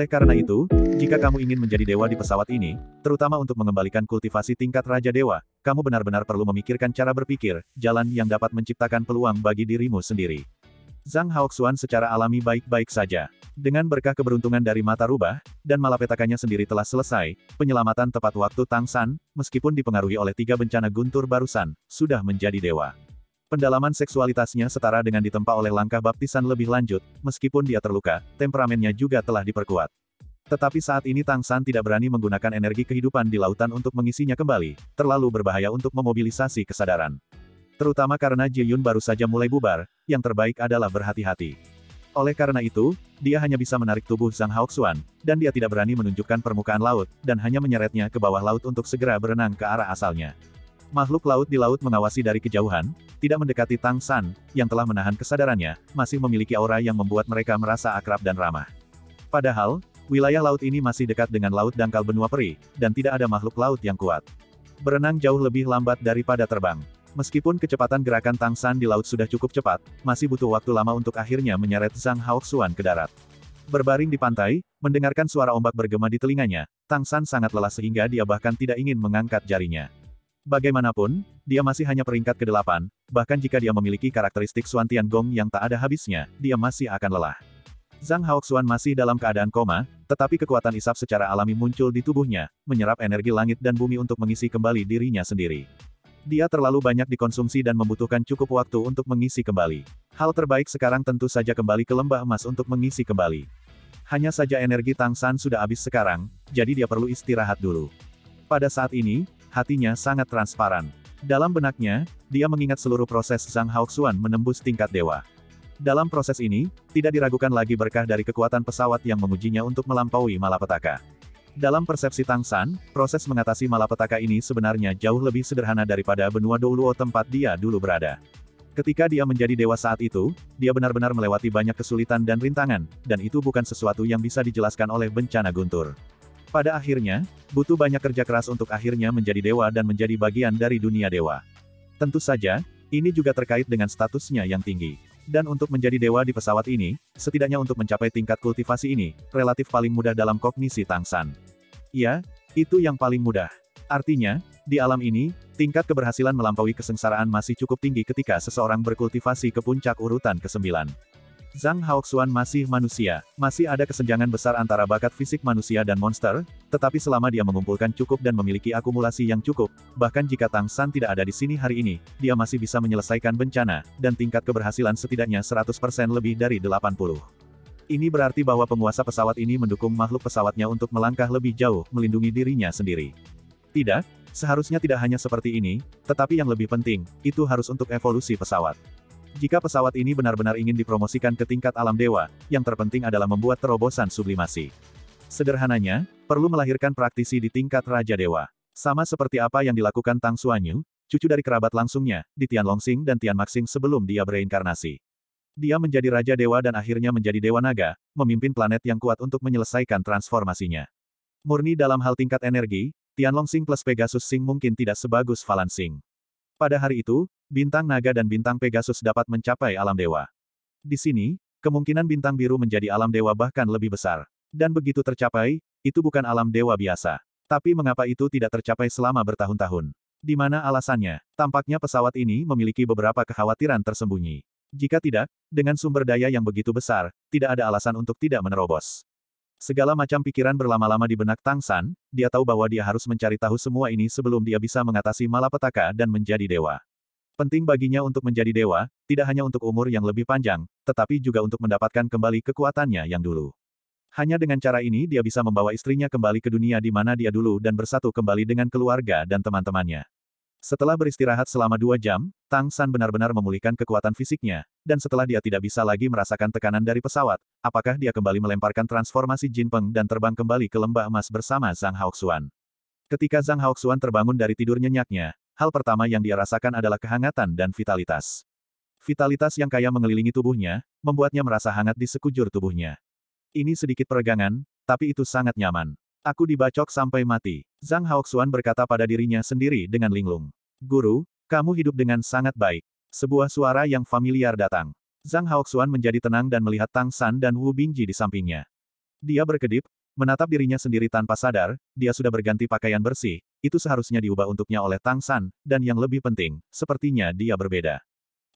Oleh karena itu, jika kamu ingin menjadi dewa di pesawat ini, terutama untuk mengembalikan kultivasi tingkat Raja Dewa, kamu benar-benar perlu memikirkan cara berpikir, jalan yang dapat menciptakan peluang bagi dirimu sendiri. Zhang Haoxuan secara alami baik-baik saja. Dengan berkah keberuntungan dari mata rubah, dan malapetakannya sendiri telah selesai, penyelamatan tepat waktu Tang San, meskipun dipengaruhi oleh 3 bencana guntur barusan, sudah menjadi dewa. Pendalaman seksualitasnya setara dengan ditempa oleh langkah baptisan lebih lanjut, meskipun dia terluka, temperamennya juga telah diperkuat. Tetapi saat ini Tang San tidak berani menggunakan energi kehidupan di lautan untuk mengisinya kembali, terlalu berbahaya untuk memobilisasi kesadaran. Terutama karena Ji Yun baru saja mulai bubar, yang terbaik adalah berhati-hati. Oleh karena itu, dia hanya bisa menarik tubuh Zhang Haoxuan, dan dia tidak berani menunjukkan permukaan laut, dan hanya menyeretnya ke bawah laut untuk segera berenang ke arah asalnya. Makhluk laut di laut mengawasi dari kejauhan, tidak mendekati Tang San, yang telah menahan kesadarannya, masih memiliki aura yang membuat mereka merasa akrab dan ramah. Padahal, wilayah laut ini masih dekat dengan laut dangkal benua peri, dan tidak ada makhluk laut yang kuat. Berenang jauh lebih lambat daripada terbang. Meskipun kecepatan gerakan Tang San di laut sudah cukup cepat, masih butuh waktu lama untuk akhirnya menyeret Zhang Haoxuan ke darat. Berbaring di pantai, mendengarkan suara ombak bergema di telinganya, Tang San sangat lelah sehingga dia bahkan tidak ingin mengangkat jarinya. Bagaimanapun, dia masih hanya peringkat ke-8, bahkan jika dia memiliki karakteristik Xuan Tiangong yang tak ada habisnya, dia masih akan lelah. Zhang Haoxuan masih dalam keadaan koma, tetapi kekuatan isap secara alami muncul di tubuhnya, menyerap energi langit dan bumi untuk mengisi kembali dirinya sendiri. Dia terlalu banyak dikonsumsi dan membutuhkan cukup waktu untuk mengisi kembali. Hal terbaik sekarang tentu saja kembali ke lembah emas untuk mengisi kembali. Hanya saja energi Tang San sudah habis sekarang, jadi dia perlu istirahat dulu. Pada saat ini, hatinya sangat transparan. Dalam benaknya, dia mengingat seluruh proses Zhang Haoxuan menembus tingkat dewa. Dalam proses ini, tidak diragukan lagi berkah dari kekuatan pesawat yang mengujinya untuk melampaui malapetaka. Dalam persepsi Tang San, proses mengatasi malapetaka ini sebenarnya jauh lebih sederhana daripada benua Douluo tempat dia dulu berada. Ketika dia menjadi dewa saat itu, dia benar-benar melewati banyak kesulitan dan rintangan, dan itu bukan sesuatu yang bisa dijelaskan oleh bencana guntur. Pada akhirnya, butuh banyak kerja keras untuk akhirnya menjadi dewa dan menjadi bagian dari dunia dewa. Tentu saja, ini juga terkait dengan statusnya yang tinggi. Dan untuk menjadi dewa di pesawat ini, setidaknya untuk mencapai tingkat kultivasi ini, relatif paling mudah dalam kognisi Tang San. Ya, itu yang paling mudah. Artinya, di alam ini, tingkat keberhasilan melampaui kesengsaraan masih cukup tinggi ketika seseorang berkultivasi ke puncak urutan ke-9. Zhang Haoxuan masih manusia, masih ada kesenjangan besar antara bakat fisik manusia dan monster, tetapi selama dia mengumpulkan cukup dan memiliki akumulasi yang cukup, bahkan jika Tang San tidak ada di sini hari ini, dia masih bisa menyelesaikan bencana, dan tingkat keberhasilan setidaknya 100% lebih dari 80. Ini berarti bahwa penguasa pesawat ini mendukung makhluk pesawatnya untuk melangkah lebih jauh, melindungi dirinya sendiri. Tidak, seharusnya tidak hanya seperti ini, tetapi yang lebih penting, itu harus untuk evolusi pesawat. Jika pesawat ini benar-benar ingin dipromosikan ke tingkat alam dewa, yang terpenting adalah membuat terobosan sublimasi. Sederhananya, perlu melahirkan praktisi di tingkat Raja Dewa. Sama seperti apa yang dilakukan Tang Xuanyu, cucu dari kerabat langsungnya, di Tianlongxing dan Tianmaxing sebelum dia bereinkarnasi. Dia menjadi Raja Dewa dan akhirnya menjadi Dewa Naga, memimpin planet yang kuat untuk menyelesaikan transformasinya. Murni dalam hal tingkat energi, Tianlongxing plus Pegasus Xing mungkin tidak sebagus Falanxing. Pada hari itu, bintang naga dan bintang Pegasus dapat mencapai alam dewa. Di sini, kemungkinan bintang biru menjadi alam dewa bahkan lebih besar. Dan begitu tercapai, itu bukan alam dewa biasa. Tapi mengapa itu tidak tercapai selama bertahun-tahun? Di mana alasannya? Tampaknya pesawat ini memiliki beberapa kekhawatiran tersembunyi. Jika tidak, dengan sumber daya yang begitu besar, tidak ada alasan untuk tidak menerobos. Segala macam pikiran berlama-lama di benak Tang San, dia tahu bahwa dia harus mencari tahu semua ini sebelum dia bisa mengatasi malapetaka dan menjadi dewa. Penting baginya untuk menjadi dewa, tidak hanya untuk umur yang lebih panjang, tetapi juga untuk mendapatkan kembali kekuatannya yang dulu. Hanya dengan cara ini dia bisa membawa istrinya kembali ke dunia di mana dia dulu dan bersatu kembali dengan keluarga dan teman-temannya. Setelah beristirahat selama 2 jam, Tang San benar-benar memulihkan kekuatan fisiknya, dan setelah dia tidak bisa lagi merasakan tekanan dari pesawat, apakah dia kembali melemparkan transformasi Jinpeng dan terbang kembali ke lembah emas bersama Zhang Haoxuan. Ketika Zhang Haoxuan terbangun dari tidur nyenyaknya, hal pertama yang dia rasakan adalah kehangatan dan vitalitas. Vitalitas yang kaya mengelilingi tubuhnya, membuatnya merasa hangat di sekujur tubuhnya. Ini sedikit peregangan, tapi itu sangat nyaman. Aku dibacok sampai mati. Zhang Haoxuan berkata pada dirinya sendiri dengan linglung. Guru, kamu hidup dengan sangat baik. Sebuah suara yang familiar datang. Zhang Haoxuan menjadi tenang dan melihat Tang San dan Wu Bingji di sampingnya. Dia berkedip, menatap dirinya sendiri tanpa sadar, dia sudah berganti pakaian bersih, itu seharusnya diubah untuknya oleh Tang San, dan yang lebih penting, sepertinya dia berbeda.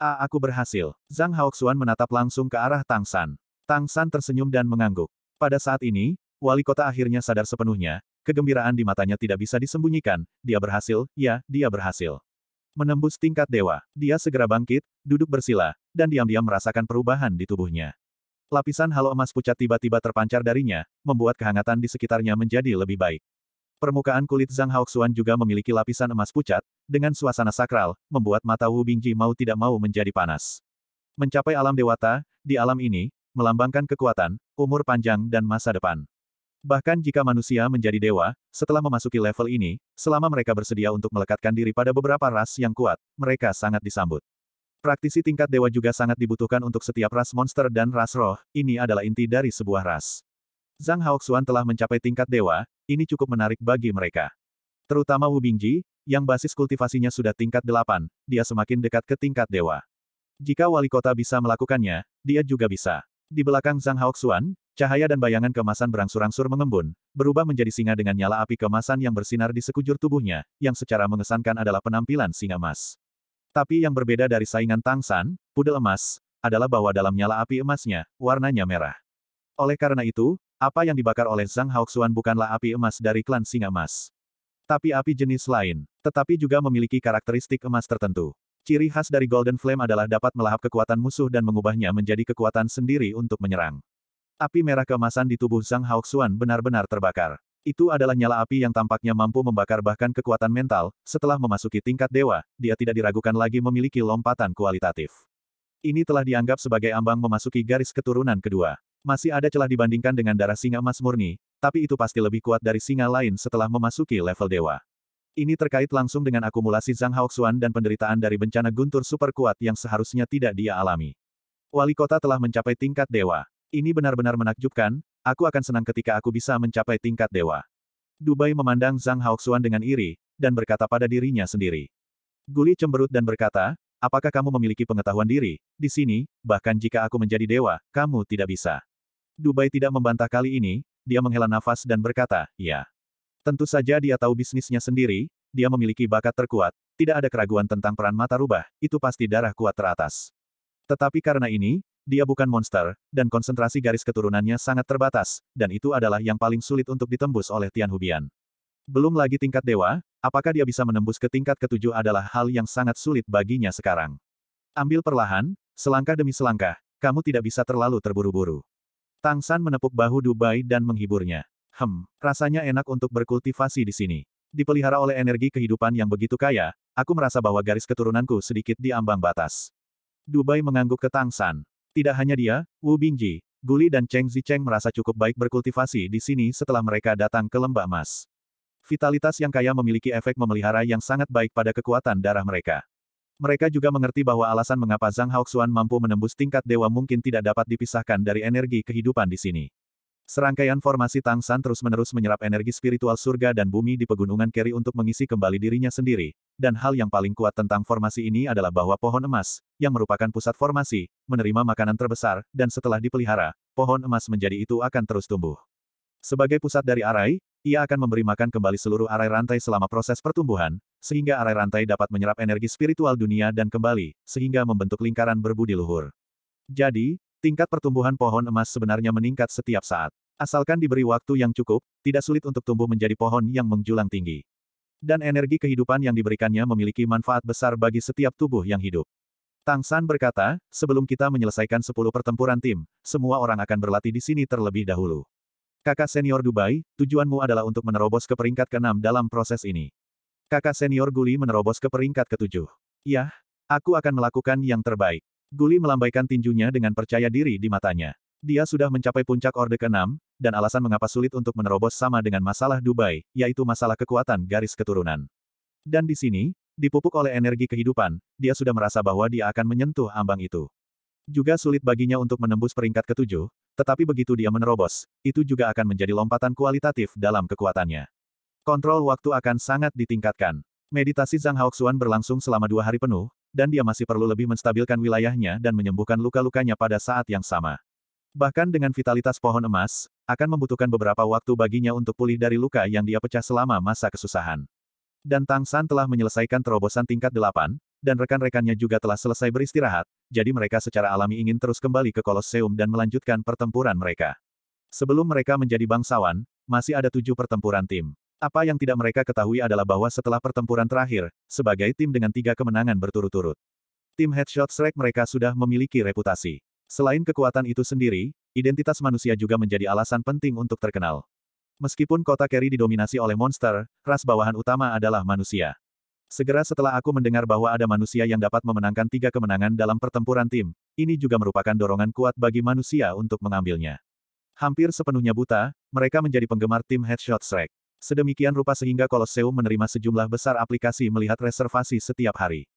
Aku berhasil. Zhang Haoxuan menatap langsung ke arah Tang San. Tang San tersenyum dan mengangguk. Pada saat ini, wali kota akhirnya sadar sepenuhnya, kegembiraan di matanya tidak bisa disembunyikan, dia berhasil, ya, dia berhasil. Menembus tingkat dewa, dia segera bangkit, duduk bersila, dan diam-diam merasakan perubahan di tubuhnya. Lapisan halo emas pucat tiba-tiba terpancar darinya, membuat kehangatan di sekitarnya menjadi lebih baik. Permukaan kulit Zhang Haoxuan juga memiliki lapisan emas pucat, dengan suasana sakral, membuat mata Wu Bingji mau tidak mau menjadi panas. Mencapai alam dewata, di alam ini, melambangkan kekuatan, umur panjang dan masa depan. Bahkan jika manusia menjadi dewa, setelah memasuki level ini, selama mereka bersedia untuk melekatkan diri pada beberapa ras yang kuat, mereka sangat disambut. Praktisi tingkat dewa juga sangat dibutuhkan untuk setiap ras monster dan ras roh, ini adalah inti dari sebuah ras. Zhang Haoxuan telah mencapai tingkat dewa, ini cukup menarik bagi mereka. Terutama Wu Bingji, yang basis kultivasinya sudah tingkat 8, dia semakin dekat ke tingkat dewa. Jika wali kota bisa melakukannya, dia juga bisa. Di belakang Zhang Haoxuan, cahaya dan bayangan keemasan berangsur-angsur mengembun, berubah menjadi singa dengan nyala api keemasan yang bersinar di sekujur tubuhnya, yang secara mengesankan adalah penampilan singa emas. Tapi yang berbeda dari saingan Tang San, pudel emas, adalah bahwa dalam nyala api emasnya, warnanya merah. Oleh karena itu, apa yang dibakar oleh Zhang Haoxuan bukanlah api emas dari klan singa emas. Tapi api jenis lain, tetapi juga memiliki karakteristik emas tertentu. Ciri khas dari Golden Flame adalah dapat melahap kekuatan musuh dan mengubahnya menjadi kekuatan sendiri untuk menyerang. Api merah keemasan di tubuh Zhang Haoxuan benar-benar terbakar. Itu adalah nyala api yang tampaknya mampu membakar bahkan kekuatan mental, setelah memasuki tingkat dewa, dia tidak diragukan lagi memiliki lompatan kualitatif. Ini telah dianggap sebagai ambang memasuki garis keturunan kedua. Masih ada celah dibandingkan dengan darah singa emas murni, tapi itu pasti lebih kuat dari singa lain setelah memasuki level dewa. Ini terkait langsung dengan akumulasi Zhang Haoxuan dan penderitaan dari bencana guntur super kuat yang seharusnya tidak dia alami. Wali kota telah mencapai tingkat dewa. Ini benar-benar menakjubkan, aku akan senang ketika aku bisa mencapai tingkat dewa. Dubai memandang Zhang Haoxuan dengan iri, dan berkata pada dirinya sendiri. Guli cemberut dan berkata, apakah kamu memiliki pengetahuan diri, di sini, bahkan jika aku menjadi dewa, kamu tidak bisa. Dubai tidak membantah kali ini, dia menghela nafas dan berkata, ya. Tentu saja dia tahu bisnisnya sendiri, dia memiliki bakat terkuat, tidak ada keraguan tentang peran mata rubah, itu pasti darah kuat teratas. Tetapi karena ini, dia bukan monster, dan konsentrasi garis keturunannya sangat terbatas, dan itu adalah yang paling sulit untuk ditembus oleh Tian Hubian. Belum lagi tingkat dewa, apakah dia bisa menembus ke tingkat ketujuh adalah hal yang sangat sulit baginya sekarang. Ambil perlahan, selangkah demi selangkah, kamu tidak bisa terlalu terburu-buru. Tang San menepuk bahu Dubai dan menghiburnya. Rasanya enak untuk berkultivasi di sini. Dipelihara oleh energi kehidupan yang begitu kaya, aku merasa bahwa garis keturunanku sedikit di ambang batas. Dubai mengangguk ke Tang San. Tidak hanya dia, Wu Bingji, Guli dan Cheng Zicheng merasa cukup baik berkultivasi di sini setelah mereka datang ke lembah emas. Vitalitas yang kaya memiliki efek memelihara yang sangat baik pada kekuatan darah mereka. Mereka juga mengerti bahwa alasan mengapa Zhang Haoxuan mampu menembus tingkat dewa mungkin tidak dapat dipisahkan dari energi kehidupan di sini. Serangkaian formasi Tang San terus-menerus menyerap energi spiritual surga dan bumi di pegunungan Keri untuk mengisi kembali dirinya sendiri, dan hal yang paling kuat tentang formasi ini adalah bahwa pohon emas, yang merupakan pusat formasi, menerima makanan terbesar, dan setelah dipelihara, pohon emas menjadi itu akan terus tumbuh. Sebagai pusat dari arai, ia akan memberi makan kembali seluruh arai rantai selama proses pertumbuhan, sehingga arai rantai dapat menyerap energi spiritual dunia dan kembali, sehingga membentuk lingkaran berbudi luhur. Jadi, tingkat pertumbuhan pohon emas sebenarnya meningkat setiap saat. Asalkan diberi waktu yang cukup, tidak sulit untuk tumbuh menjadi pohon yang menjulang tinggi. Dan energi kehidupan yang diberikannya memiliki manfaat besar bagi setiap tubuh yang hidup. Tang San berkata, sebelum kita menyelesaikan 10 pertempuran tim, semua orang akan berlatih di sini terlebih dahulu. Kakak senior Dubai, tujuanmu adalah untuk menerobos ke peringkat ke-6 dalam proses ini. Kakak senior Guli menerobos ke peringkat ke-7. Ya, aku akan melakukan yang terbaik. Guli melambaikan tinjunya dengan percaya diri di matanya. Dia sudah mencapai puncak orde ke-6, dan alasan mengapa sulit untuk menerobos sama dengan masalah Dubai, yaitu masalah kekuatan garis keturunan. Dan di sini, dipupuk oleh energi kehidupan, dia sudah merasa bahwa dia akan menyentuh ambang itu. Juga sulit baginya untuk menembus peringkat ke-7, tetapi begitu dia menerobos, itu juga akan menjadi lompatan kualitatif dalam kekuatannya. Kontrol waktu akan sangat ditingkatkan. Meditasi Zhang Haoxuan berlangsung selama 2 hari penuh, dan dia masih perlu lebih menstabilkan wilayahnya dan menyembuhkan luka-lukanya pada saat yang sama. Bahkan dengan vitalitas pohon emas, akan membutuhkan beberapa waktu baginya untuk pulih dari luka yang dia pecah selama masa kesusahan. Dan Tang San telah menyelesaikan terobosan tingkat 8, dan rekan-rekannya juga telah selesai beristirahat, jadi mereka secara alami ingin terus kembali ke Kolosseum dan melanjutkan pertempuran mereka. Sebelum mereka menjadi bangsawan, masih ada 7 pertempuran tim. Apa yang tidak mereka ketahui adalah bahwa setelah pertempuran terakhir, sebagai tim dengan 3 kemenangan berturut-turut, tim Headshot Strike mereka sudah memiliki reputasi. Selain kekuatan itu sendiri, identitas manusia juga menjadi alasan penting untuk terkenal. Meskipun kota Kerry didominasi oleh monster, ras bawahan utama adalah manusia. Segera setelah aku mendengar bahwa ada manusia yang dapat memenangkan 3 kemenangan dalam pertempuran tim, ini juga merupakan dorongan kuat bagi manusia untuk mengambilnya. Hampir sepenuhnya buta, mereka menjadi penggemar tim Headshot Strike. Sedemikian rupa sehingga Kolosseum menerima sejumlah besar aplikasi melihat reservasi setiap hari.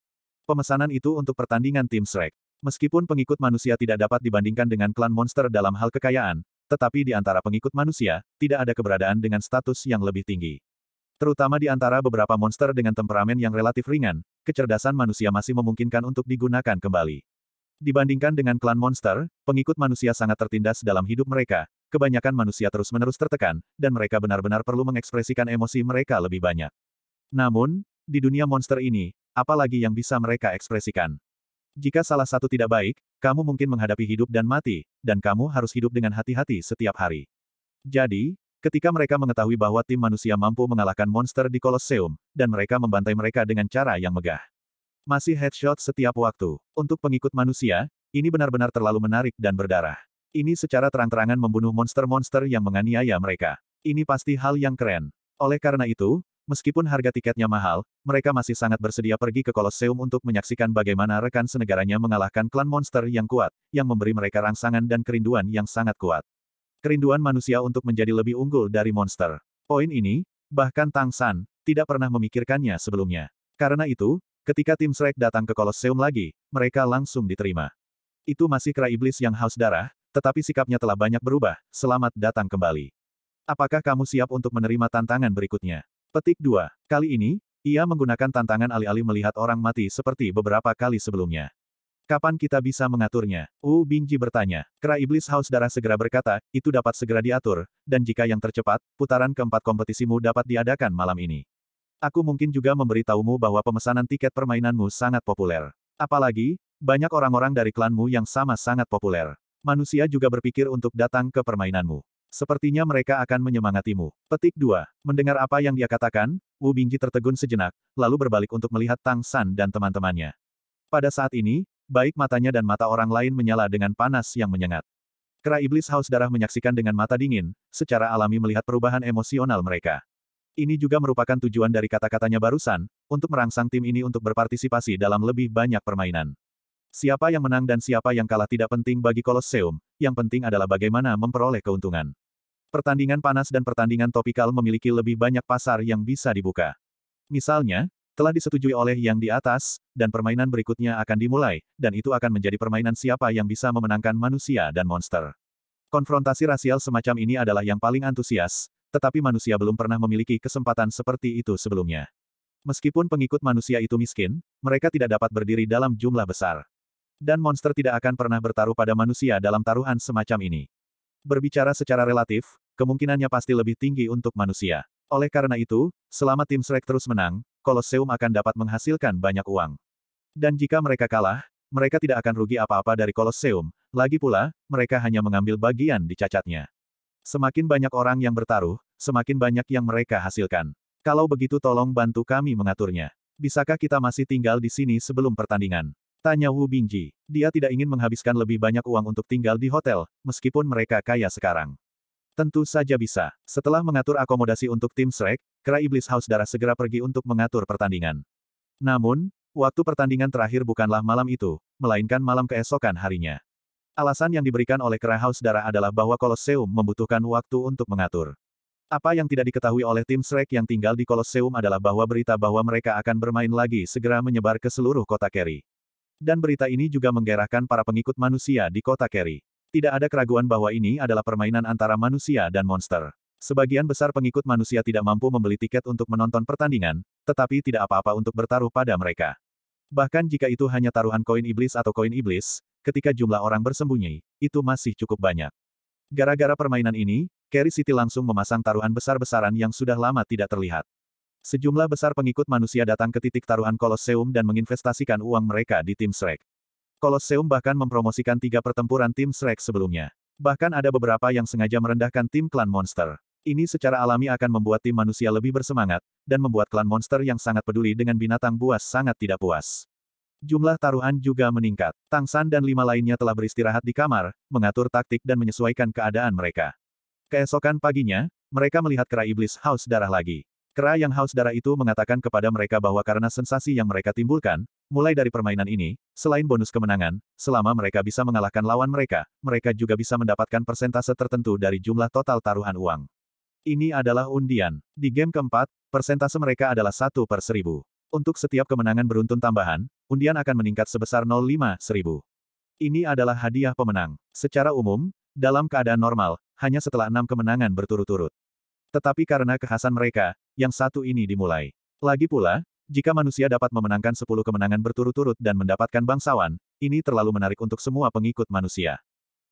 Pemesanan itu untuk pertandingan tim Shrek. Meskipun pengikut manusia tidak dapat dibandingkan dengan klan monster dalam hal kekayaan, tetapi di antara pengikut manusia, tidak ada keberadaan dengan status yang lebih tinggi. Terutama di antara beberapa monster dengan temperamen yang relatif ringan, kecerdasan manusia masih memungkinkan untuk digunakan kembali. Dibandingkan dengan klan monster, pengikut manusia sangat tertindas dalam hidup mereka, kebanyakan manusia terus-menerus tertekan, dan mereka benar-benar perlu mengekspresikan emosi mereka lebih banyak. Namun, di dunia monster ini, apa lagi yang bisa mereka ekspresikan? Jika salah satu tidak baik, kamu mungkin menghadapi hidup dan mati, dan kamu harus hidup dengan hati-hati setiap hari. Jadi, ketika mereka mengetahui bahwa tim manusia mampu mengalahkan monster di Kolosseum, dan mereka membantai mereka dengan cara yang megah. Masih headshot setiap waktu. Untuk pengikut manusia, ini benar-benar terlalu menarik dan berdarah. Ini secara terang-terangan membunuh monster-monster yang menganiaya mereka. Ini pasti hal yang keren. Oleh karena itu, meskipun harga tiketnya mahal, mereka masih sangat bersedia pergi ke Kolosseum untuk menyaksikan bagaimana rekan senegaranya mengalahkan klan monster yang kuat, yang memberi mereka rangsangan dan kerinduan yang sangat kuat. Kerinduan manusia untuk menjadi lebih unggul dari monster. Poin ini, bahkan Tang San, tidak pernah memikirkannya sebelumnya. Karena itu, ketika tim Shrek datang ke Kolosseum lagi, mereka langsung diterima. Itu masih kera iblis yang haus darah, tetapi sikapnya telah banyak berubah. Selamat datang kembali. Apakah kamu siap untuk menerima tantangan berikutnya? Petik 2. Kali ini, ia menggunakan tantangan alih-alih melihat orang mati seperti beberapa kali sebelumnya. Kapan kita bisa mengaturnya? Bingji bertanya. Kera iblis haus darah segera berkata, itu dapat segera diatur, dan jika yang tercepat, putaran keempat kompetisimu dapat diadakan malam ini. Aku mungkin juga memberitahumu bahwa pemesanan tiket permainanmu sangat populer. Apalagi, banyak orang-orang dari klanmu yang sama sangat populer. Manusia juga berpikir untuk datang ke permainanmu. Sepertinya mereka akan menyemangatimu. Petik 2. Mendengar apa yang dia katakan, Wu Bingji tertegun sejenak, lalu berbalik untuk melihat Tang San dan teman-temannya. Pada saat ini, baik matanya dan mata orang lain menyala dengan panas yang menyengat. Kera iblis haus darah menyaksikan dengan mata dingin, secara alami melihat perubahan emosional mereka. Ini juga merupakan tujuan dari kata-katanya barusan, untuk merangsang tim ini untuk berpartisipasi dalam lebih banyak permainan. Siapa yang menang dan siapa yang kalah tidak penting bagi Kolosseum, yang penting adalah bagaimana memperoleh keuntungan. Pertandingan panas dan pertandingan topikal memiliki lebih banyak pasar yang bisa dibuka. Misalnya, telah disetujui oleh yang di atas, dan permainan berikutnya akan dimulai, dan itu akan menjadi permainan siapa yang bisa memenangkan manusia dan monster. Konfrontasi rasial semacam ini adalah yang paling antusias, tetapi manusia belum pernah memiliki kesempatan seperti itu sebelumnya. Meskipun pengikut manusia itu miskin, mereka tidak dapat berdiri dalam jumlah besar. Dan monster tidak akan pernah bertaruh pada manusia dalam taruhan semacam ini. Berbicara secara relatif, kemungkinannya pasti lebih tinggi untuk manusia. Oleh karena itu, selama tim Shrek terus menang, Kolosseum akan dapat menghasilkan banyak uang. Dan jika mereka kalah, mereka tidak akan rugi apa-apa dari Kolosseum, lagi pula, mereka hanya mengambil bagian di cacatnya. Semakin banyak orang yang bertaruh, semakin banyak yang mereka hasilkan. Kalau begitu tolong bantu kami mengaturnya. Bisakah kita masih tinggal di sini sebelum pertandingan? Tanya Wu Bingji. Dia tidak ingin menghabiskan lebih banyak uang untuk tinggal di hotel, meskipun mereka kaya sekarang. Tentu saja bisa. Setelah mengatur akomodasi untuk tim Shrek, kera iblis haus darah segera pergi untuk mengatur pertandingan. Namun, waktu pertandingan terakhir bukanlah malam itu, melainkan malam keesokan harinya. Alasan yang diberikan oleh kera haus darah adalah bahwa Kolosseum membutuhkan waktu untuk mengatur. Apa yang tidak diketahui oleh tim Shrek yang tinggal di Kolosseum adalah bahwa berita bahwa mereka akan bermain lagi segera menyebar ke seluruh kota Kerry. Dan berita ini juga menggairahkan para pengikut manusia di kota Kerry. Tidak ada keraguan bahwa ini adalah permainan antara manusia dan monster. Sebagian besar pengikut manusia tidak mampu membeli tiket untuk menonton pertandingan, tetapi tidak apa-apa untuk bertaruh pada mereka. Bahkan jika itu hanya taruhan koin iblis atau koin iblis, ketika jumlah orang bersembunyi, itu masih cukup banyak. Gara-gara permainan ini, Carry City langsung memasang taruhan besar-besaran yang sudah lama tidak terlihat. Sejumlah besar pengikut manusia datang ke titik taruhan Kolosseum dan menginvestasikan uang mereka di tim Shrek. Kolosseum bahkan mempromosikan 3 pertempuran tim Shrek sebelumnya. Bahkan ada beberapa yang sengaja merendahkan tim klan monster. Ini secara alami akan membuat tim manusia lebih bersemangat, dan membuat klan monster yang sangat peduli dengan binatang buas sangat tidak puas. Jumlah taruhan juga meningkat. Tang San dan 5 lainnya telah beristirahat di kamar, mengatur taktik dan menyesuaikan keadaan mereka. Keesokan paginya, mereka melihat kera iblis haus darah lagi. Kera yang haus darah itu mengatakan kepada mereka bahwa karena sensasi yang mereka timbulkan, mulai dari permainan ini, selain bonus kemenangan, selama mereka bisa mengalahkan lawan mereka, mereka juga bisa mendapatkan persentase tertentu dari jumlah total taruhan uang. Ini adalah undian. Di game keempat, persentase mereka adalah 1/1000. Untuk setiap kemenangan beruntun tambahan, undian akan meningkat sebesar 0,5/1000. Ini adalah hadiah pemenang. Secara umum, dalam keadaan normal, hanya setelah 6 kemenangan berturut-turut. Tetapi karena kekhasan mereka, yang satu ini dimulai. Lagi pula, jika manusia dapat memenangkan 10 kemenangan berturut-turut dan mendapatkan bangsawan, ini terlalu menarik untuk semua pengikut manusia.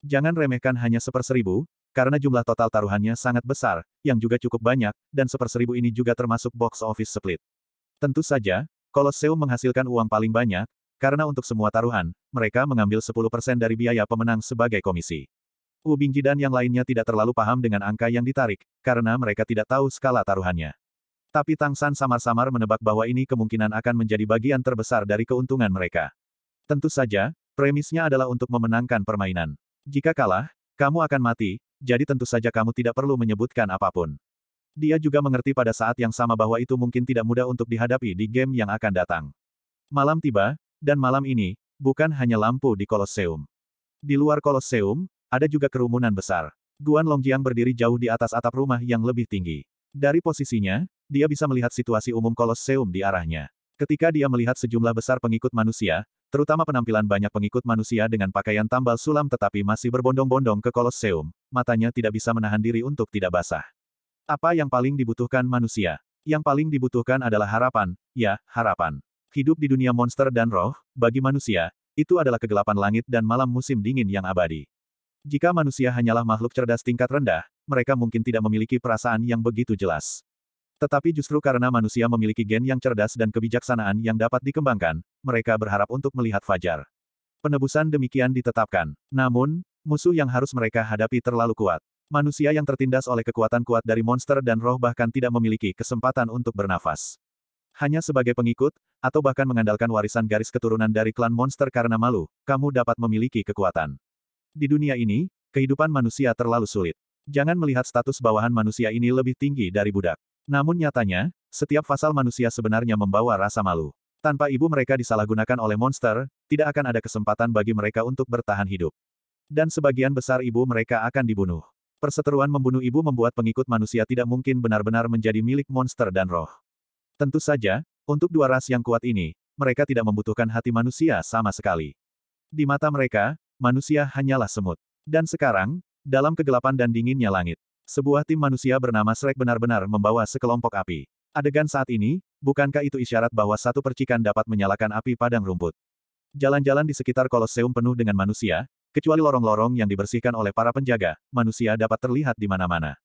Jangan remehkan hanya 1/1000, karena jumlah total taruhannya sangat besar, yang juga cukup banyak, dan 1/1000 ini juga termasuk box office split. Tentu saja, Kolosseum menghasilkan uang paling banyak, karena untuk semua taruhan, mereka mengambil 10% dari biaya pemenang sebagai komisi. Wu Bingji dan yang lainnya tidak terlalu paham dengan angka yang ditarik, karena mereka tidak tahu skala taruhannya. Tapi Tang San samar-samar menebak bahwa ini kemungkinan akan menjadi bagian terbesar dari keuntungan mereka. Tentu saja, premisnya adalah untuk memenangkan permainan. Jika kalah, kamu akan mati, jadi tentu saja kamu tidak perlu menyebutkan apapun. Dia juga mengerti pada saat yang sama bahwa itu mungkin tidak mudah untuk dihadapi di game yang akan datang. Malam tiba, dan malam ini, bukan hanya lampu di Kolosseum. Di luar Kolosseum, ada juga kerumunan besar. Guan Longjiang berdiri jauh di atas atap rumah yang lebih tinggi. Dari posisinya, dia bisa melihat situasi umum Kolosseum di arahnya. Ketika dia melihat sejumlah besar pengikut manusia, terutama penampilan banyak pengikut manusia dengan pakaian tambal sulam tetapi masih berbondong-bondong ke Kolosseum, matanya tidak bisa menahan diri untuk tidak basah. Apa yang paling dibutuhkan manusia? Yang paling dibutuhkan adalah harapan, ya, harapan. Hidup di dunia monster dan roh, bagi manusia, itu adalah kegelapan langit dan malam musim dingin yang abadi. Jika manusia hanyalah makhluk cerdas tingkat rendah, mereka mungkin tidak memiliki perasaan yang begitu jelas. Tetapi justru karena manusia memiliki gen yang cerdas dan kebijaksanaan yang dapat dikembangkan, mereka berharap untuk melihat fajar. Penebusan demikian ditetapkan. Namun, musuh yang harus mereka hadapi terlalu kuat. Manusia yang tertindas oleh kekuatan kuat dari monster dan roh bahkan tidak memiliki kesempatan untuk bernafas. Hanya sebagai pengikut, atau bahkan mengandalkan warisan garis keturunan dari klan monster karena malu, kamu dapat memiliki kekuatan. Di dunia ini, kehidupan manusia terlalu sulit. Jangan melihat status bawahan manusia ini lebih tinggi dari budak. Namun nyatanya, setiap fasal manusia sebenarnya membawa rasa malu. Tanpa ibu mereka disalahgunakan oleh monster, tidak akan ada kesempatan bagi mereka untuk bertahan hidup. Dan sebagian besar ibu mereka akan dibunuh. Perseteruan membunuh ibu membuat pengikut manusia tidak mungkin benar-benar menjadi milik monster dan roh. Tentu saja, untuk dua ras yang kuat ini, mereka tidak membutuhkan hati manusia sama sekali. Di mata mereka, manusia hanyalah semut. Dan sekarang, dalam kegelapan dan dinginnya langit, sebuah tim manusia bernama Shrek benar-benar membawa sekelompok api. Adegan saat ini, bukankah itu isyarat bahwa satu percikan dapat menyalakan api padang rumput? Jalan-jalan di sekitar Kolosseum penuh dengan manusia, kecuali lorong-lorong yang dibersihkan oleh para penjaga, manusia dapat terlihat di mana-mana.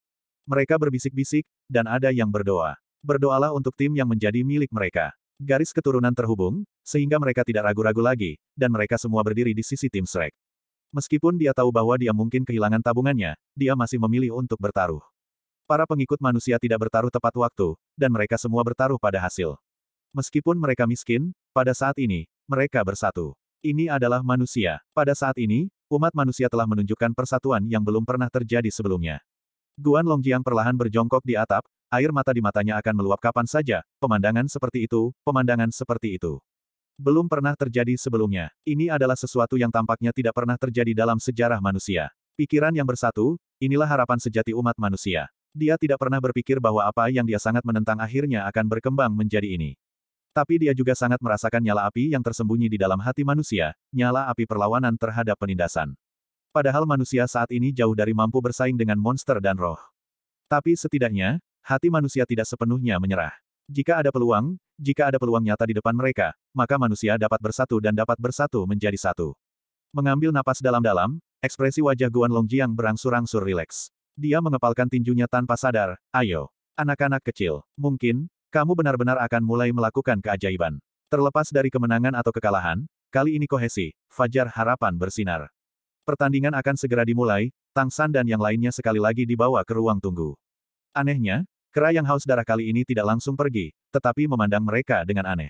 Mereka berbisik-bisik, dan ada yang berdoa. Berdoalah untuk tim yang menjadi milik mereka. Garis keturunan terhubung, sehingga mereka tidak ragu-ragu lagi, dan mereka semua berdiri di sisi tim Shrek. Meskipun dia tahu bahwa dia mungkin kehilangan tabungannya, dia masih memilih untuk bertaruh. Para pengikut manusia tidak bertaruh tepat waktu, dan mereka semua bertaruh pada hasil. Meskipun mereka miskin, pada saat ini, mereka bersatu. Ini adalah manusia. Pada saat ini, umat manusia telah menunjukkan persatuan yang belum pernah terjadi sebelumnya. Guan Longjiang perlahan berjongkok di atap, air mata di matanya akan meluap kapan saja, pemandangan seperti itu, pemandangan seperti itu. Belum pernah terjadi sebelumnya. Ini adalah sesuatu yang tampaknya tidak pernah terjadi dalam sejarah manusia. Pikiran yang bersatu, inilah harapan sejati umat manusia. Dia tidak pernah berpikir bahwa apa yang dia sangat menentang akhirnya akan berkembang menjadi ini. Tapi dia juga sangat merasakan nyala api yang tersembunyi di dalam hati manusia, nyala api perlawanan terhadap penindasan. Padahal manusia saat ini jauh dari mampu bersaing dengan monster dan roh. Tapi setidaknya, hati manusia tidak sepenuhnya menyerah. Jika ada peluang nyata di depan mereka, maka manusia dapat bersatu dan dapat bersatu menjadi satu. Mengambil napas dalam-dalam, ekspresi wajah Guan Longjiang berangsur-angsur rileks. Dia mengepalkan tinjunya tanpa sadar. Ayo, anak-anak kecil. Mungkin, kamu benar-benar akan mulai melakukan keajaiban. Terlepas dari kemenangan atau kekalahan, kali ini kohesi, fajar harapan bersinar. Pertandingan akan segera dimulai, Tang San dan yang lainnya sekali lagi dibawa ke ruang tunggu. Anehnya, kera yang haus darah kali ini tidak langsung pergi, tetapi memandang mereka dengan aneh.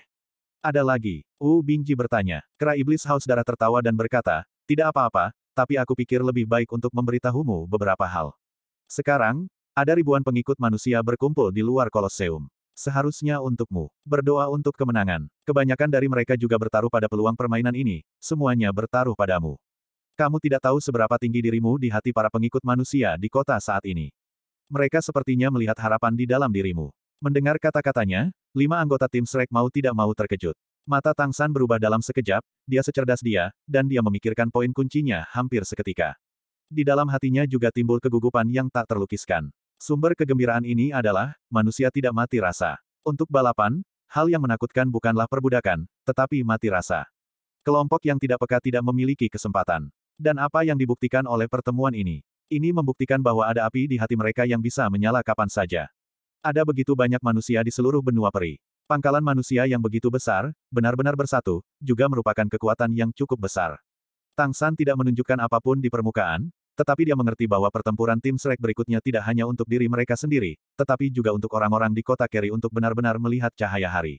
Ada lagi, Wu Bingji bertanya. Kera iblis haus darah tertawa dan berkata, tidak apa-apa, tapi aku pikir lebih baik untuk memberitahumu beberapa hal. Sekarang, ada ribuan pengikut manusia berkumpul di luar Kolosseum. Seharusnya untukmu. Berdoa untuk kemenangan. Kebanyakan dari mereka juga bertaruh pada peluang permainan ini, semuanya bertaruh padamu. Kamu tidak tahu seberapa tinggi dirimu di hati para pengikut manusia di kota saat ini. Mereka sepertinya melihat harapan di dalam dirimu. Mendengar kata-katanya, 5 anggota tim Shrek mau tidak mau terkejut. Mata Tang San berubah dalam sekejap, dia secerdas dia, dan dia memikirkan poin kuncinya hampir seketika. Di dalam hatinya juga timbul kegugupan yang tak terlukiskan. Sumber kegembiraan ini adalah, manusia tidak mati rasa. Untuk balapan, hal yang menakutkan bukanlah perbudakan, tetapi mati rasa. Kelompok yang tidak peka tidak memiliki kesempatan. Dan apa yang dibuktikan oleh pertemuan ini? Ini membuktikan bahwa ada api di hati mereka yang bisa menyala kapan saja. Ada begitu banyak manusia di seluruh benua peri. Pangkalan manusia yang begitu besar, benar-benar bersatu, juga merupakan kekuatan yang cukup besar. Tang San tidak menunjukkan apapun di permukaan, tetapi dia mengerti bahwa pertempuran tim Shrek berikutnya tidak hanya untuk diri mereka sendiri, tetapi juga untuk orang-orang di kota Keri untuk benar-benar melihat cahaya hari.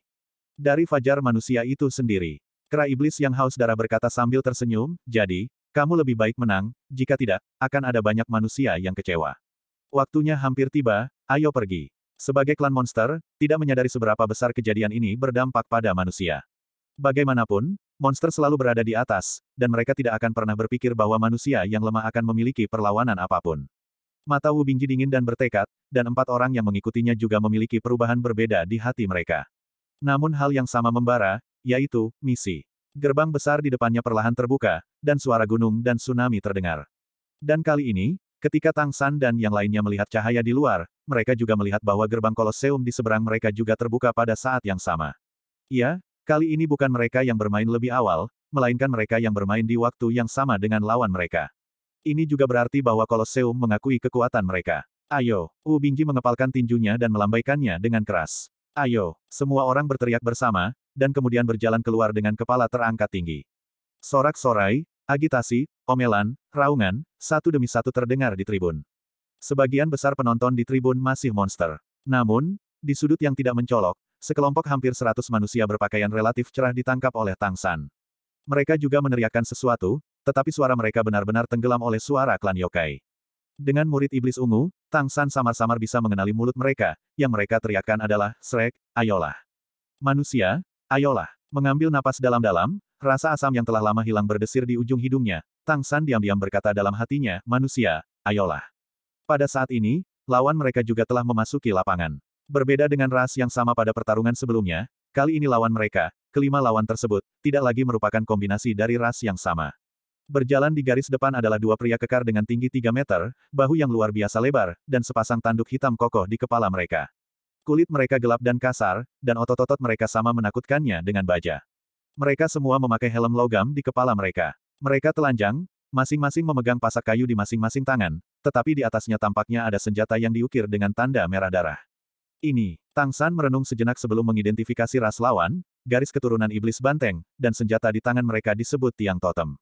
Dari fajar manusia itu sendiri. Kera iblis yang haus darah berkata sambil tersenyum, jadi, kamu lebih baik menang, jika tidak, akan ada banyak manusia yang kecewa. Waktunya hampir tiba, ayo pergi. Sebagai klan monster, tidak menyadari seberapa besar kejadian ini berdampak pada manusia. Bagaimanapun, monster selalu berada di atas, dan mereka tidak akan pernah berpikir bahwa manusia yang lemah akan memiliki perlawanan apapun. Mata Wu Bingji dingin dan bertekad, dan 4 orang yang mengikutinya juga memiliki perubahan berbeda di hati mereka. Namun hal yang sama membara, yaitu, misi. Gerbang besar di depannya perlahan terbuka, dan suara gunung dan tsunami terdengar. Dan kali ini, ketika Tang San dan yang lainnya melihat cahaya di luar, mereka juga melihat bahwa gerbang Kolosseum di seberang mereka juga terbuka pada saat yang sama. Ya, kali ini bukan mereka yang bermain lebih awal, melainkan mereka yang bermain di waktu yang sama dengan lawan mereka. Ini juga berarti bahwa Kolosseum mengakui kekuatan mereka. Ayo, Wu Bingji mengepalkan tinjunya dan melambaikannya dengan keras. Ayo, semua orang berteriak bersama, dan kemudian berjalan keluar dengan kepala terangkat tinggi. Sorak-sorai, agitasi, omelan, raungan, satu demi satu terdengar di tribun. Sebagian besar penonton di tribun masih monster. Namun, di sudut yang tidak mencolok, sekelompok hampir 100 manusia berpakaian relatif cerah ditangkap oleh Tang San. Mereka juga meneriakkan sesuatu, tetapi suara mereka benar-benar tenggelam oleh suara klan yokai. Dengan murid iblis ungu, Tang San samar-samar bisa mengenali mulut mereka, yang mereka teriakkan adalah, Shrek, ayolah. Manusia, ayolah. Mengambil napas dalam-dalam, rasa asam yang telah lama hilang berdesir di ujung hidungnya, Tang San diam-diam berkata dalam hatinya, manusia, ayolah. Pada saat ini, lawan mereka juga telah memasuki lapangan. Berbeda dengan ras yang sama pada pertarungan sebelumnya, kali ini lawan mereka, kelima lawan tersebut, tidak lagi merupakan kombinasi dari ras yang sama. Berjalan di garis depan adalah 2 pria kekar dengan tinggi 3 meter, bahu yang luar biasa lebar, dan sepasang tanduk hitam kokoh di kepala mereka. Kulit mereka gelap dan kasar, dan otot-otot mereka sama menakutkannya dengan baja. Mereka semua memakai helm logam di kepala mereka. Mereka telanjang, masing-masing memegang pasak kayu di masing-masing tangan, tetapi di atasnya tampaknya ada senjata yang diukir dengan tanda merah darah. Ini, Tang San merenung sejenak sebelum mengidentifikasi ras lawan, garis keturunan iblis banteng, dan senjata di tangan mereka disebut tiang totem.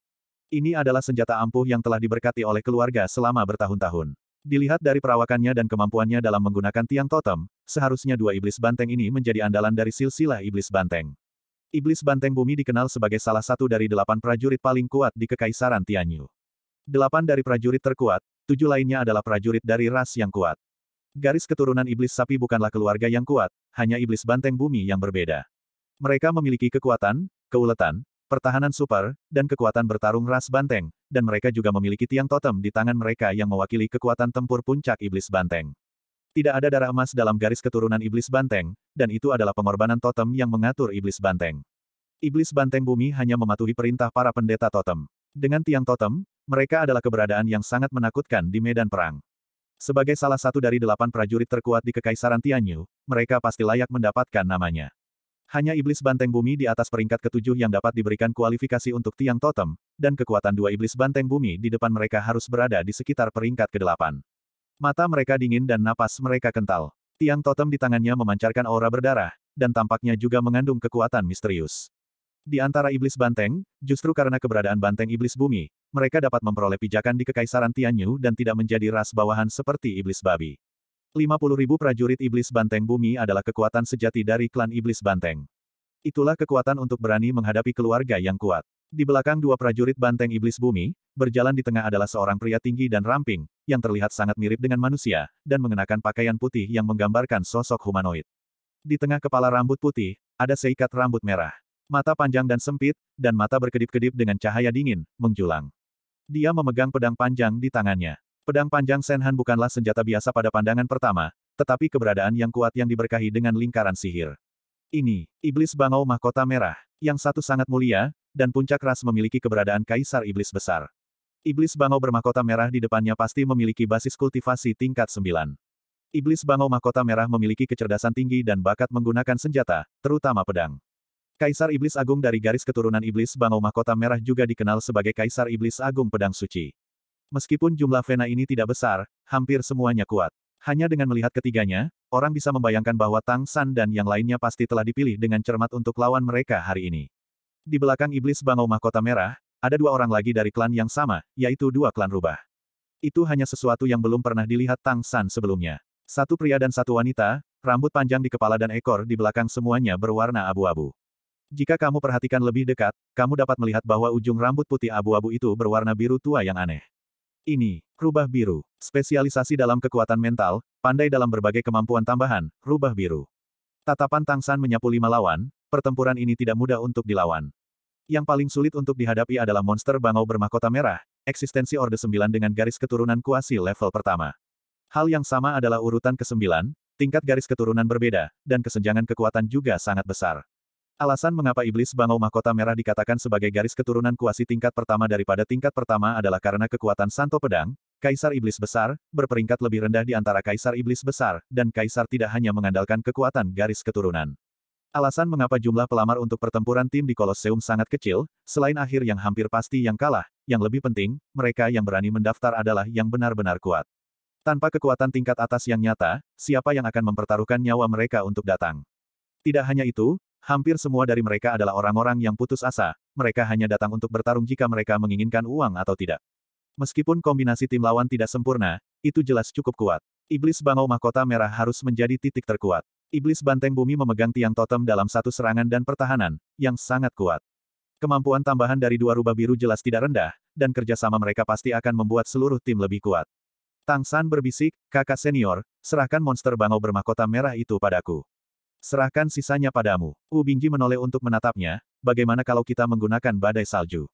Ini adalah senjata ampuh yang telah diberkati oleh keluarga selama bertahun-tahun. Dilihat dari perawakannya dan kemampuannya dalam menggunakan tiang totem, seharusnya 2 iblis banteng ini menjadi andalan dari silsilah iblis banteng. Iblis banteng bumi dikenal sebagai salah satu dari 8 prajurit paling kuat di Kekaisaran Tianyu. 8 dari prajurit terkuat, 7 lainnya adalah prajurit dari ras yang kuat. Garis keturunan iblis sapi bukanlah keluarga yang kuat, hanya iblis banteng bumi yang berbeda. Mereka memiliki kekuatan, keuletan, pertahanan super, dan kekuatan bertarung ras banteng, dan mereka juga memiliki tiang totem di tangan mereka yang mewakili kekuatan tempur puncak iblis banteng. Tidak ada darah emas dalam garis keturunan iblis banteng, dan itu adalah pengorbanan totem yang mengatur iblis banteng. Iblis banteng bumi hanya mematuhi perintah para pendeta totem. Dengan tiang totem, mereka adalah keberadaan yang sangat menakutkan di medan perang. Sebagai salah satu dari 8 prajurit terkuat di Kekaisaran Tianyu, mereka pasti layak mendapatkan namanya. Hanya iblis banteng bumi di atas peringkat ke-7 yang dapat diberikan kualifikasi untuk tiang totem, dan kekuatan 2 iblis banteng bumi di depan mereka harus berada di sekitar peringkat ke-8. Mata mereka dingin dan napas mereka kental. Tiang totem di tangannya memancarkan aura berdarah, dan tampaknya juga mengandung kekuatan misterius. Di antara iblis banteng, justru karena keberadaan banteng iblis bumi, mereka dapat memperoleh pijakan di Kekaisaran Tianyu dan tidak menjadi ras bawahan seperti iblis babi. 50.000 prajurit iblis banteng bumi adalah kekuatan sejati dari klan iblis banteng. Itulah kekuatan untuk berani menghadapi keluarga yang kuat. Di belakang dua prajurit banteng iblis bumi, berjalan di tengah adalah seorang pria tinggi dan ramping, yang terlihat sangat mirip dengan manusia, dan mengenakan pakaian putih yang menggambarkan sosok humanoid. Di tengah kepala rambut putih, ada seikat rambut merah. Mata panjang dan sempit, dan mata berkedip-kedip dengan cahaya dingin, menjulang. Dia memegang pedang panjang di tangannya. Pedang panjang Senhan bukanlah senjata biasa pada pandangan pertama, tetapi keberadaan yang kuat yang diberkahi dengan lingkaran sihir. Ini, Iblis Bangau Mahkota Merah. Yang satu sangat mulia, dan puncak ras memiliki keberadaan Kaisar Iblis Besar. Iblis Bangau bermahkota merah di depannya pasti memiliki basis kultivasi tingkat 9. Iblis Bangau Mahkota Merah memiliki kecerdasan tinggi dan bakat menggunakan senjata, terutama pedang. Kaisar Iblis Agung dari garis keturunan Iblis Bangau Mahkota Merah juga dikenal sebagai Kaisar Iblis Agung Pedang Suci. Meskipun jumlah Vena ini tidak besar, hampir semuanya kuat. Hanya dengan melihat ketiganya, orang bisa membayangkan bahwa Tang San dan yang lainnya pasti telah dipilih dengan cermat untuk lawan mereka hari ini. Di belakang Iblis Bangau Mahkota Merah, ada dua orang lagi dari klan yang sama, yaitu dua klan rubah. Itu hanya sesuatu yang belum pernah dilihat Tang San sebelumnya. Satu pria dan satu wanita, rambut panjang di kepala dan ekor di belakang semuanya berwarna abu-abu. Jika kamu perhatikan lebih dekat, kamu dapat melihat bahwa ujung rambut putih abu-abu itu berwarna biru tua yang aneh. Ini, rubah biru. Spesialisasi dalam kekuatan mental, pandai dalam berbagai kemampuan tambahan, rubah biru. Tatapan Tang San menyapu 5 lawan, pertempuran ini tidak mudah untuk dilawan. Yang paling sulit untuk dihadapi adalah monster bangau bermahkota merah, eksistensi Orde 9 dengan garis keturunan kuasi level pertama. Hal yang sama adalah urutan ke-9, tingkat garis keturunan berbeda, dan kesenjangan kekuatan juga sangat besar. Alasan mengapa Iblis Bangau Mahkota Merah dikatakan sebagai garis keturunan kuasi tingkat pertama daripada tingkat pertama adalah karena kekuatan Santo Pedang, Kaisar Iblis Besar, berperingkat lebih rendah di antara Kaisar Iblis Besar, dan Kaisar tidak hanya mengandalkan kekuatan garis keturunan. Alasan mengapa jumlah pelamar untuk pertempuran tim di Kolosseum sangat kecil, selain akhir yang hampir pasti yang kalah, yang lebih penting, mereka yang berani mendaftar adalah yang benar-benar kuat. Tanpa kekuatan tingkat atas yang nyata, siapa yang akan mempertaruhkan nyawa mereka untuk datang? Tidak hanya itu, hampir semua dari mereka adalah orang-orang yang putus asa, mereka hanya datang untuk bertarung jika mereka menginginkan uang atau tidak. Meskipun kombinasi tim lawan tidak sempurna, itu jelas cukup kuat. Iblis Bangau Mahkota Merah harus menjadi titik terkuat. Iblis Banteng Bumi memegang tiang totem dalam satu serangan dan pertahanan, yang sangat kuat. Kemampuan tambahan dari dua rubah biru jelas tidak rendah, dan kerjasama mereka pasti akan membuat seluruh tim lebih kuat. Tang San berbisik, kakak senior, serahkan monster bangau bermahkota merah itu padaku. Serahkan sisanya padamu. Wu Bingji menoleh untuk menatapnya, bagaimana kalau kita menggunakan badai salju?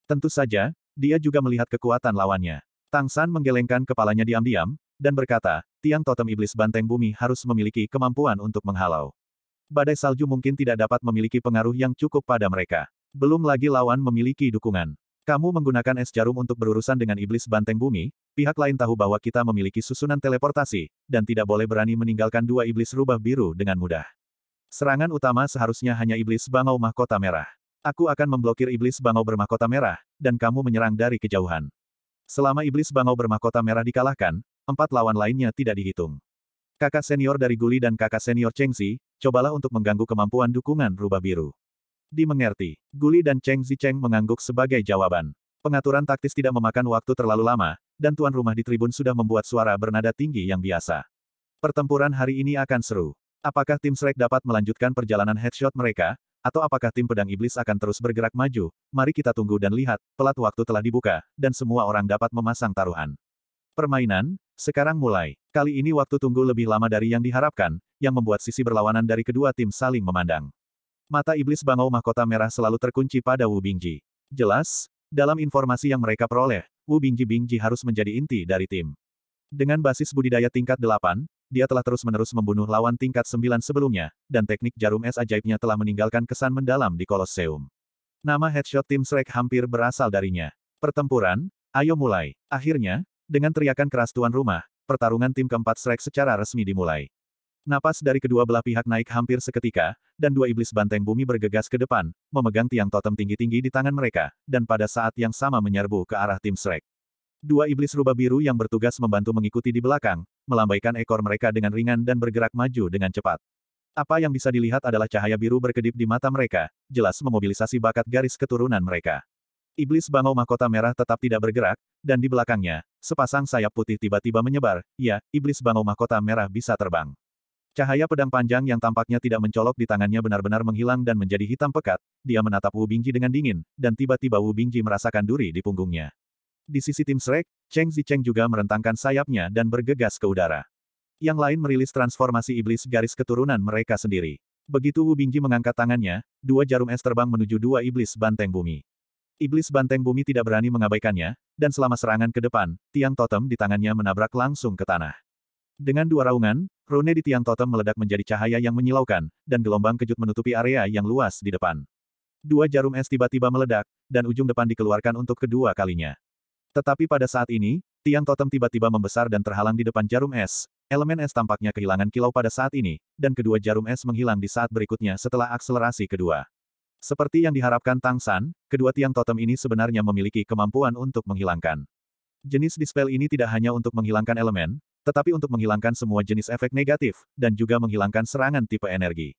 Tentu saja, dia juga melihat kekuatan lawannya. Tang San menggelengkan kepalanya diam-diam, dan berkata, tiang totem iblis banteng bumi harus memiliki kemampuan untuk menghalau. Badai salju mungkin tidak dapat memiliki pengaruh yang cukup pada mereka. Belum lagi lawan memiliki dukungan. Kamu menggunakan es jarum untuk berurusan dengan iblis banteng bumi, pihak lain tahu bahwa kita memiliki susunan teleportasi, dan tidak boleh berani meninggalkan dua iblis rubah biru dengan mudah. Serangan utama seharusnya hanya iblis bangau mahkota merah. Aku akan memblokir iblis bangau bermahkota merah, dan kamu menyerang dari kejauhan. Selama iblis bangau bermahkota merah dikalahkan, 4 lawan lainnya tidak dihitung. Kakak senior dari Guli dan kakak senior Cheng Zi, cobalah untuk mengganggu kemampuan dukungan rubah biru. Dimengerti. Guli dan Cheng Zicheng mengangguk sebagai jawaban. Pengaturan taktis tidak memakan waktu terlalu lama, dan tuan rumah di tribun sudah membuat suara bernada tinggi yang biasa. Pertempuran hari ini akan seru. Apakah tim Shrek dapat melanjutkan perjalanan headshot mereka, atau apakah tim pedang iblis akan terus bergerak maju? Mari kita tunggu dan lihat, pelat waktu telah dibuka, dan semua orang dapat memasang taruhan. Permainan, sekarang mulai. Kali ini waktu tunggu lebih lama dari yang diharapkan, yang membuat sisi berlawanan dari kedua tim saling memandang. Mata iblis bangau mahkota merah selalu terkunci pada Wu Bingji. Jelas, dalam informasi yang mereka peroleh, Wu Bingji harus menjadi inti dari tim. Dengan basis budidaya tingkat 8, dia telah terus-menerus membunuh lawan tingkat 9 sebelumnya, dan teknik jarum es ajaibnya telah meninggalkan kesan mendalam di Kolosseum. Nama headshot tim Shrek hampir berasal darinya. Pertempuran, ayo mulai. Akhirnya, dengan teriakan keras tuan rumah, pertarungan tim keempat Shrek secara resmi dimulai. Napas dari kedua belah pihak naik hampir seketika, dan dua iblis banteng bumi bergegas ke depan, memegang tiang totem tinggi-tinggi di tangan mereka, dan pada saat yang sama menyerbu ke arah tim Shrek. Dua iblis rubah biru yang bertugas membantu mengikuti di belakang, melambaikan ekor mereka dengan ringan dan bergerak maju dengan cepat. Apa yang bisa dilihat adalah cahaya biru berkedip di mata mereka, jelas memobilisasi bakat garis keturunan mereka. Iblis bangau mahkota merah tetap tidak bergerak, dan di belakangnya, sepasang sayap putih tiba-tiba menyebar, ya, iblis bangau mahkota merah bisa terbang. Cahaya pedang panjang yang tampaknya tidak mencolok di tangannya benar-benar menghilang dan menjadi hitam pekat, dia menatap Wu Bingji dengan dingin, dan tiba-tiba Wu Bingji merasakan duri di punggungnya. Di sisi tim Shrek, Cheng Zicheng juga merentangkan sayapnya dan bergegas ke udara. Yang lain merilis transformasi iblis garis keturunan mereka sendiri. Begitu Wu Bingji mengangkat tangannya, dua jarum es terbang menuju dua iblis banteng bumi. Iblis banteng bumi tidak berani mengabaikannya, dan selama serangan ke depan, tiang totem di tangannya menabrak langsung ke tanah. Dengan dua raungan, rune di tiang totem meledak menjadi cahaya yang menyilaukan, dan gelombang kejut menutupi area yang luas di depan. Dua jarum es tiba-tiba meledak, dan ujung depan dikeluarkan untuk kedua kalinya. Tetapi pada saat ini, tiang totem tiba-tiba membesar dan terhalang di depan jarum es. Elemen es tampaknya kehilangan kilau pada saat ini, dan kedua jarum es menghilang di saat berikutnya setelah akselerasi kedua. Seperti yang diharapkan Tang San, kedua tiang totem ini sebenarnya memiliki kemampuan untuk menghilangkan. Jenis dispel ini tidak hanya untuk menghilangkan elemen, tetapi untuk menghilangkan semua jenis efek negatif, dan juga menghilangkan serangan tipe energi.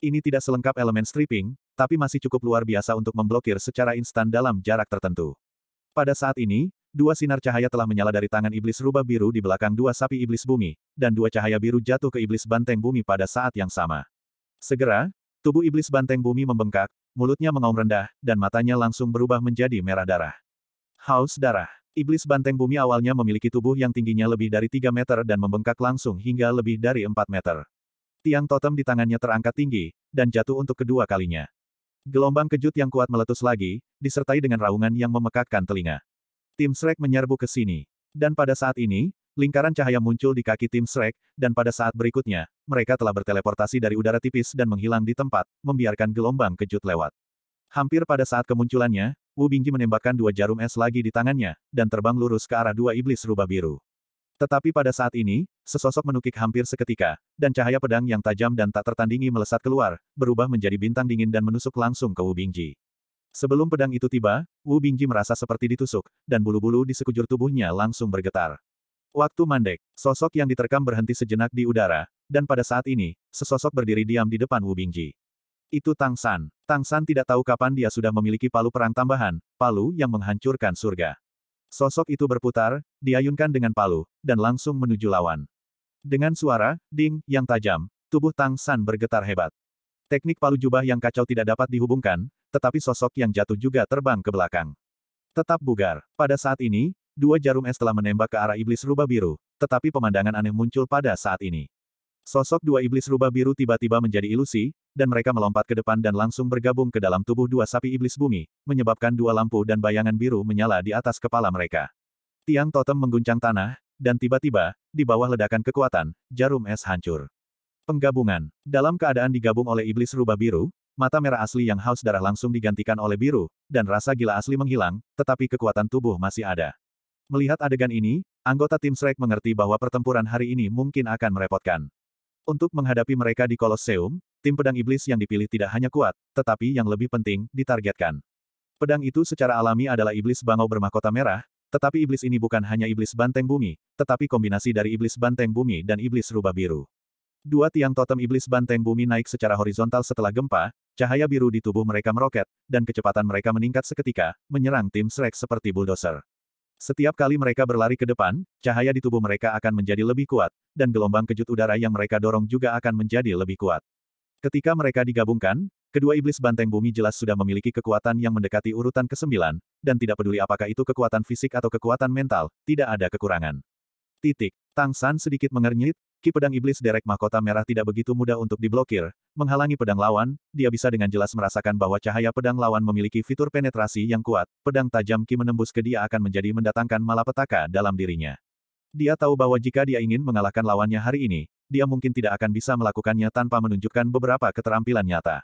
Ini tidak selengkap elemen stripping, tapi masih cukup luar biasa untuk memblokir secara instan dalam jarak tertentu. Pada saat ini, dua sinar cahaya telah menyala dari tangan iblis rubah biru di belakang dua sapi iblis bumi, dan dua cahaya biru jatuh ke iblis banteng bumi pada saat yang sama. Segera, tubuh iblis banteng bumi membengkak, mulutnya mengaum rendah, dan matanya langsung berubah menjadi merah darah. Haus darah. Iblis banteng bumi awalnya memiliki tubuh yang tingginya lebih dari 3 meter dan membengkak langsung hingga lebih dari 4 meter. Tiang totem di tangannya terangkat tinggi, dan jatuh untuk kedua kalinya. Gelombang kejut yang kuat meletus lagi, disertai dengan raungan yang memekakkan telinga. Tim Shrek menyerbu ke sini. Dan pada saat ini, lingkaran cahaya muncul di kaki tim Shrek, dan pada saat berikutnya, mereka telah berteleportasi dari udara tipis dan menghilang di tempat, membiarkan gelombang kejut lewat. Hampir pada saat kemunculannya, Wu Bingji menembakkan dua jarum es lagi di tangannya, dan terbang lurus ke arah dua iblis rubah biru. Tetapi pada saat ini, sesosok menukik hampir seketika, dan cahaya pedang yang tajam dan tak tertandingi melesat keluar, berubah menjadi bintang dingin dan menusuk langsung ke Wu Bingji. Sebelum pedang itu tiba, Wu Bingji merasa seperti ditusuk, dan bulu-bulu di sekujur tubuhnya langsung bergetar. Waktu mandek, sosok yang diterkam berhenti sejenak di udara, dan pada saat ini, sesosok berdiri diam di depan Wu Bingji. Itu Tang San. Tang San tidak tahu kapan dia sudah memiliki palu perang tambahan, palu yang menghancurkan surga. Sosok itu berputar, diayunkan dengan palu, dan langsung menuju lawan. Dengan suara, ding, yang tajam, tubuh Tang San bergetar hebat. Teknik palu jubah yang kacau tidak dapat dihubungkan, tetapi sosok yang jatuh juga terbang ke belakang. Tetap bugar. Pada saat ini, dua jarum es telah menembak ke arah iblis rubah biru, tetapi pemandangan aneh muncul pada saat ini. Sosok dua iblis rubah biru tiba-tiba menjadi ilusi, dan mereka melompat ke depan dan langsung bergabung ke dalam tubuh dua sapi iblis bumi, menyebabkan dua lampu dan bayangan biru menyala di atas kepala mereka. Tiang totem mengguncang tanah, dan tiba-tiba, di bawah ledakan kekuatan, jarum es hancur. Penggabungan. Dalam keadaan digabung oleh iblis rubah biru, mata merah asli yang haus darah langsung digantikan oleh biru, dan rasa gila asli menghilang, tetapi kekuatan tubuh masih ada. Melihat adegan ini, anggota tim Shrek mengerti bahwa pertempuran hari ini mungkin akan merepotkan. Untuk menghadapi mereka di Kolosseum, tim pedang iblis yang dipilih tidak hanya kuat, tetapi yang lebih penting, ditargetkan. Pedang itu secara alami adalah iblis bangau bermahkota merah, tetapi iblis ini bukan hanya iblis banteng bumi, tetapi kombinasi dari iblis banteng bumi dan iblis rubah biru. Dua tiang totem iblis banteng bumi naik secara horizontal setelah gempa, cahaya biru di tubuh mereka meroket, dan kecepatan mereka meningkat seketika, menyerang tim Shrek seperti bulldozer. Setiap kali mereka berlari ke depan, cahaya di tubuh mereka akan menjadi lebih kuat, dan gelombang kejut udara yang mereka dorong juga akan menjadi lebih kuat. Ketika mereka digabungkan, kedua iblis banteng bumi jelas sudah memiliki kekuatan yang mendekati urutan ke-9, dan tidak peduli apakah itu kekuatan fisik atau kekuatan mental, tidak ada kekurangan. Titik. Tang San sedikit mengernyit, ki pedang iblis derek mahkota merah tidak begitu mudah untuk diblokir, menghalangi pedang lawan, dia bisa dengan jelas merasakan bahwa cahaya pedang lawan memiliki fitur penetrasi yang kuat, pedang tajam ki menembus ke dia akan menjadi mendatangkan malapetaka dalam dirinya. Dia tahu bahwa jika dia ingin mengalahkan lawannya hari ini, dia mungkin tidak akan bisa melakukannya tanpa menunjukkan beberapa keterampilan nyata.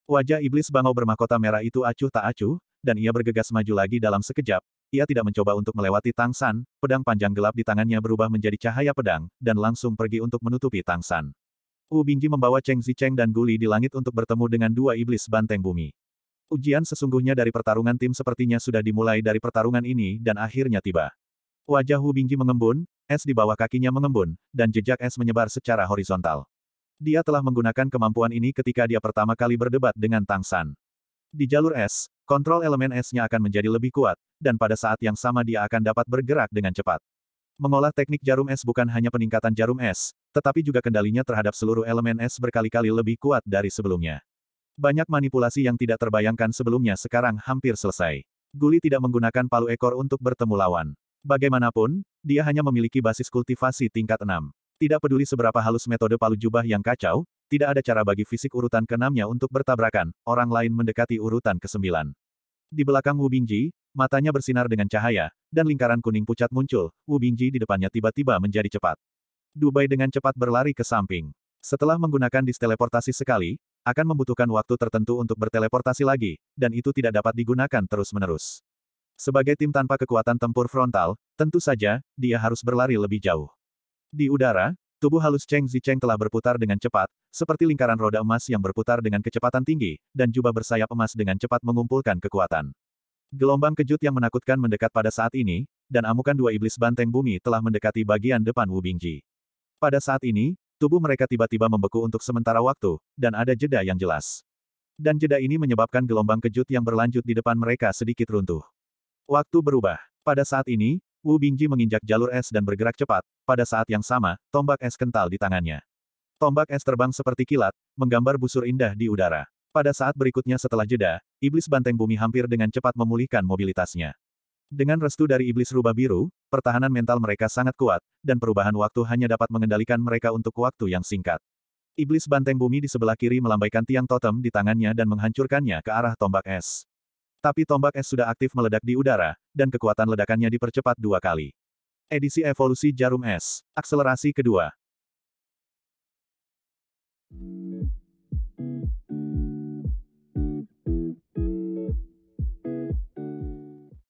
Wajah iblis bangau bermahkota merah itu acuh tak acuh, dan ia bergegas maju lagi dalam sekejap. Ia tidak mencoba untuk melewati Tang San, pedang panjang gelap di tangannya berubah menjadi cahaya pedang, dan langsung pergi untuk menutupi Tang San. Wu Bingji membawa Cheng Zicheng dan Guli di langit untuk bertemu dengan dua iblis banteng bumi. Ujian sesungguhnya dari pertarungan tim sepertinya sudah dimulai dari pertarungan ini dan akhirnya tiba. Wajah Wu Bingji mengembun, es di bawah kakinya mengembun, dan jejak es menyebar secara horizontal. Dia telah menggunakan kemampuan ini ketika dia pertama kali berdebat dengan Tang San. Di jalur es, kontrol elemen esnya akan menjadi lebih kuat, dan pada saat yang sama dia akan dapat bergerak dengan cepat. Mengolah teknik jarum es bukan hanya peningkatan jarum es, tetapi juga kendalinya terhadap seluruh elemen es berkali-kali lebih kuat dari sebelumnya. Banyak manipulasi yang tidak terbayangkan sebelumnya sekarang hampir selesai. Guli tidak menggunakan palu ekor untuk bertemu lawan. Bagaimanapun, dia hanya memiliki basis kultivasi tingkat 6. Tidak peduli seberapa halus metode palu jubah yang kacau, tidak ada cara bagi fisik urutan ke-6-nya untuk bertabrakan, orang lain mendekati urutan ke-9. Di belakang Wu Bingji, matanya bersinar dengan cahaya, dan lingkaran kuning pucat muncul, Wu Bingji di depannya tiba-tiba menjadi cepat. Dubai dengan cepat berlari ke samping. Setelah menggunakan disteleportasi sekali, akan membutuhkan waktu tertentu untuk berteleportasi lagi, dan itu tidak dapat digunakan terus-menerus. Sebagai tim tanpa kekuatan tempur frontal, tentu saja, dia harus berlari lebih jauh. Di udara, tubuh halus Cheng Zicheng telah berputar dengan cepat, seperti lingkaran roda emas yang berputar dengan kecepatan tinggi, dan jubah bersayap emas dengan cepat mengumpulkan kekuatan. Gelombang kejut yang menakutkan mendekat pada saat ini, dan amukan dua iblis banteng bumi telah mendekati bagian depan Wu Bingji. Pada saat ini, tubuh mereka tiba-tiba membeku untuk sementara waktu, dan ada jeda yang jelas. Dan jeda ini menyebabkan gelombang kejut yang berlanjut di depan mereka sedikit runtuh. Waktu berubah. Pada saat ini, Wu Bingji menginjak jalur es dan bergerak cepat, pada saat yang sama, tombak es kental di tangannya. Tombak es terbang seperti kilat, menggambar busur indah di udara. Pada saat berikutnya setelah jeda, iblis banteng bumi hampir dengan cepat memulihkan mobilitasnya. Dengan restu dari iblis rubah biru, pertahanan mental mereka sangat kuat, dan perubahan waktu hanya dapat mengendalikan mereka untuk waktu yang singkat. Iblis banteng bumi di sebelah kiri melambaikan tiang totem di tangannya dan menghancurkannya ke arah tombak es. Tapi tombak es sudah aktif meledak di udara, dan kekuatan ledakannya dipercepat 2 kali. Edisi evolusi jarum es. Akselerasi kedua.